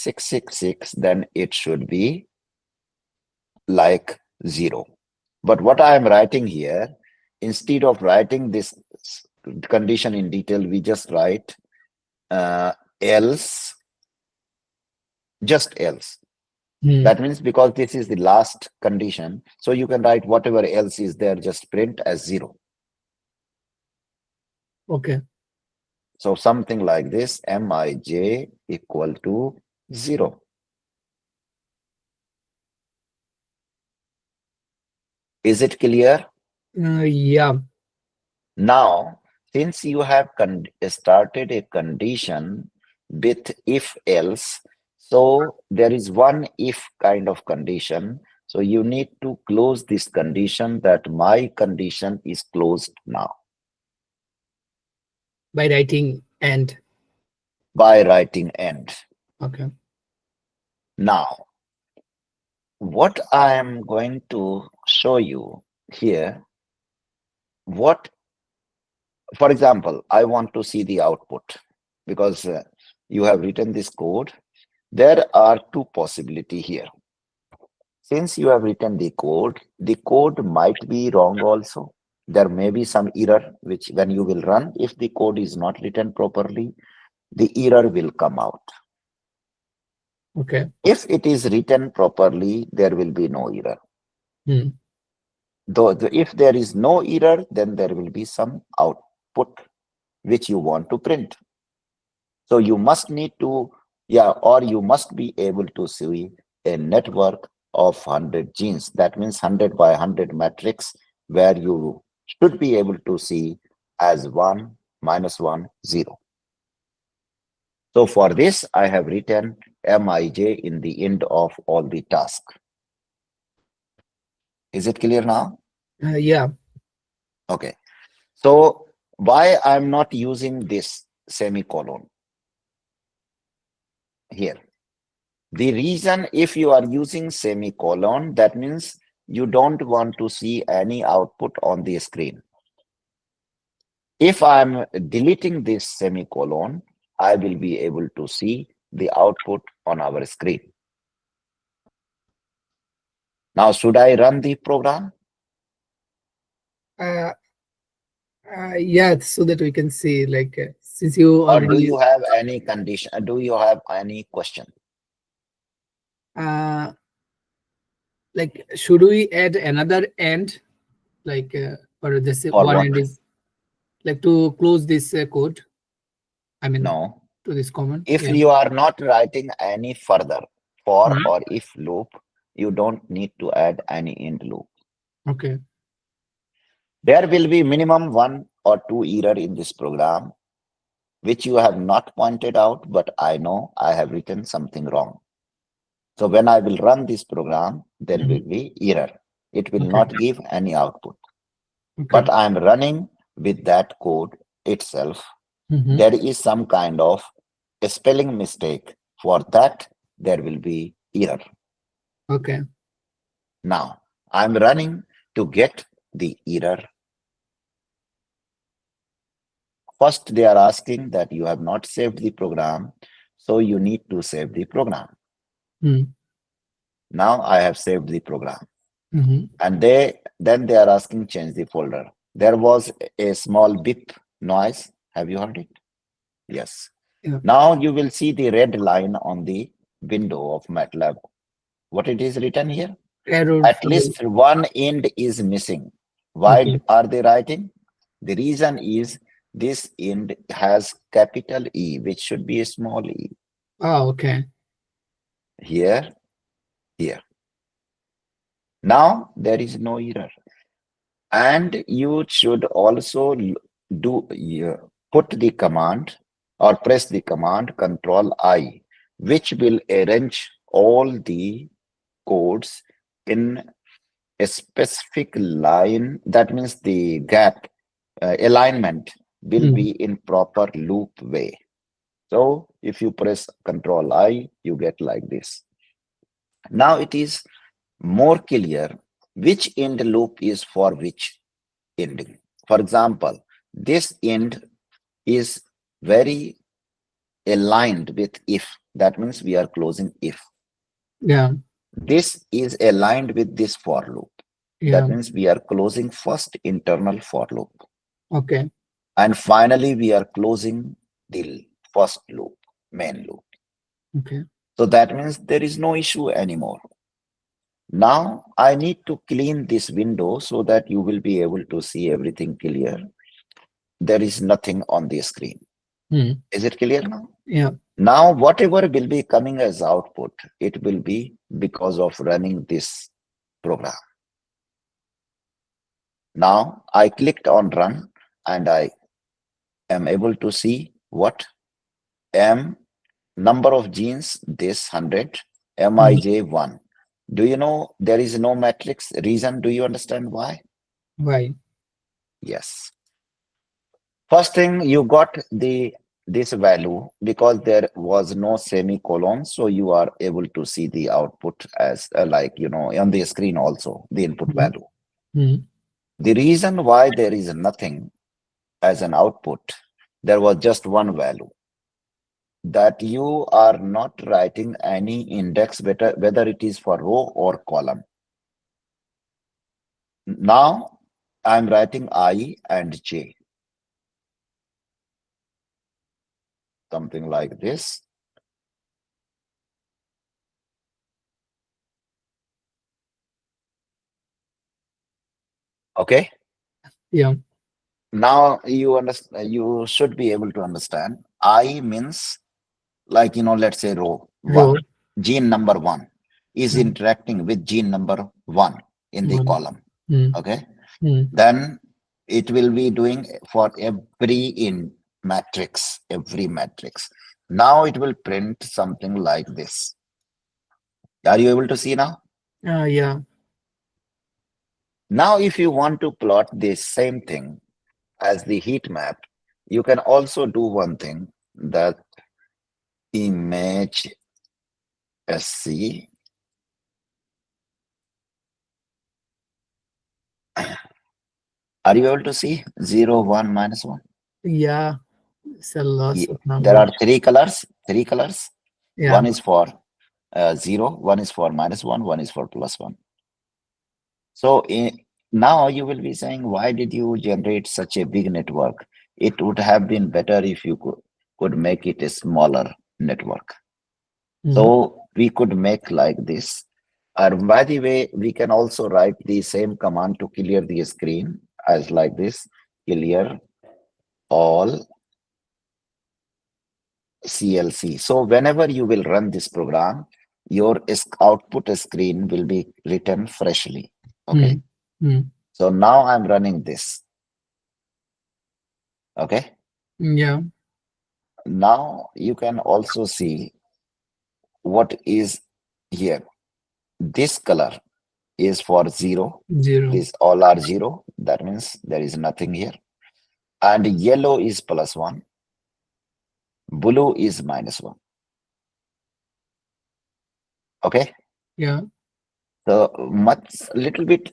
666, then it should be like 0. But what I am writing here, instead of writing this condition in detail, we just write else, just else. That means because this is the last condition, so you can write whatever else is there, just print as 0. Okay. So something like this, Mij equal to 0. Is it clear? Yeah. Now, since you have started a condition with if else, so there is one if kind of condition. So you need to close this condition that my condition is closed now By writing and. by writing end. Okay. Now, what I am going to show you here, what, for example, I want to see the output because you have written this code. There are two possibilities here. Since you have written the code might be wrong also. There may be some error which when you will run, if the code is not written properly, the error will come out. Okay. If it is written properly, there will be no error. Though if there is no error, then there will be some output which you want to print. So you must need to, or you must be able to see a network of 100 genes. That means 100 by 100 matrix where you should be able to see as 1, -1, 0. So for this, I have written Mij in the end of all the tasks. Is it clear now? Yeah. Okay. So why I'm not using this semicolon here? The reason, if you are using semicolon, that means you don't want to see any output on the screen. If I'm deleting this semicolon, I will be able to see the output on our screen. Now, should I run the program? Yeah, so that we can see, like, since you Or do already. you have any condition? Do you have any question? Like, should we add another end, like, or this For one what? end is like to close this code? I mean, No. to this comment. If Yeah. you are not writing any further for Mhm. or if loop, you don't need to add any end loop. Okay. There will be minimum 1 or 2 error in this program, which you have not pointed out, but I know I have written something wrong. So when I will run this program, there will be error. It will Okay. not give any output. Okay. But I'm running with that code itself. There is some kind of a spelling mistake. For that, there will be error. Okay. Now, I'm running to get the error. First, they are asking that you have not saved the program, so you need to save the program. Now I have saved the program. And then they are asking change the folder. There was a small beep noise. Have you heard it? Yes. Yeah. Now you will see the red line on the window of MATLAB. What it is written here? Error. At least one end is missing. Why are they writing? The reason is this end has capital E, which should be a small e. Oh, okay. Here, here. Now there is no error. And you should also put the command or press the command Control I, which will arrange all the codes in a specific line. That means the gap alignment will be in proper loop way. So if you press Control I, you get like this. Now it is more clear which end loop is for which ending. For example, this end is very aligned with if. That means we are closing if. Yeah. This is aligned with this for loop. That Yeah. means we are closing first internal for loop. Okay. And finally, we are closing the first loop, main loop. Okay. So that means there is no issue anymore. Now I need to clean this window so that you will be able to see everything clear. There is nothing on the screen. Hmm. Is it clear now? Yeah. Now, whatever will be coming as output, it will be because of running this program. Now I clicked on run and I am able to see what M number of genes, this 100, Hmm. Mij 1. Do you know there is no matrix? Reason, do you understand why? Why? Yes. First thing, you got the this value because there was no semicolon, so you are able to see the output as like on the screen also the input Hmm. value. Hmm. The reason why there is nothing as an output, there was just one value, that you are not writing any index, whether it is for row or column. Now I'm writing I and J, something like this. Okay. Yeah. Now you understand, you should be able to understand. I means like, let's say row one, Row. gene number one is Yeah. interacting with gene number one in the One. column. Hmm. Okay. Hmm. Then it will be doing for every in matrix, every matrix. Now it will print something like this. Are you able to see now? Yeah. Now, if you want to plot the same thing as the heat map, you can also do one thing, that image SC. Are you able to see 0, 1, -1? Yeah. It's a loss of There numbers. are three colors. Yeah. One is for 0, one is for -1, one is for +1. So now you will be saying, why did you generate such a big network? It would have been better if you could make it a smaller network. Hmm. So we could make like this. And by the way, we can also write the same command to clear the screen as like this, clear all CLC. So whenever you will run this program, your output screen will be written freshly. Hmm. Okay. Hmm. So now I'm running this. Okay. Yeah. Now you can also see what is here. This color is for 0. Zero. These all are 0. That means there is nothing here. And yellow is +1. Blue is -1. Okay. Yeah. So much little bit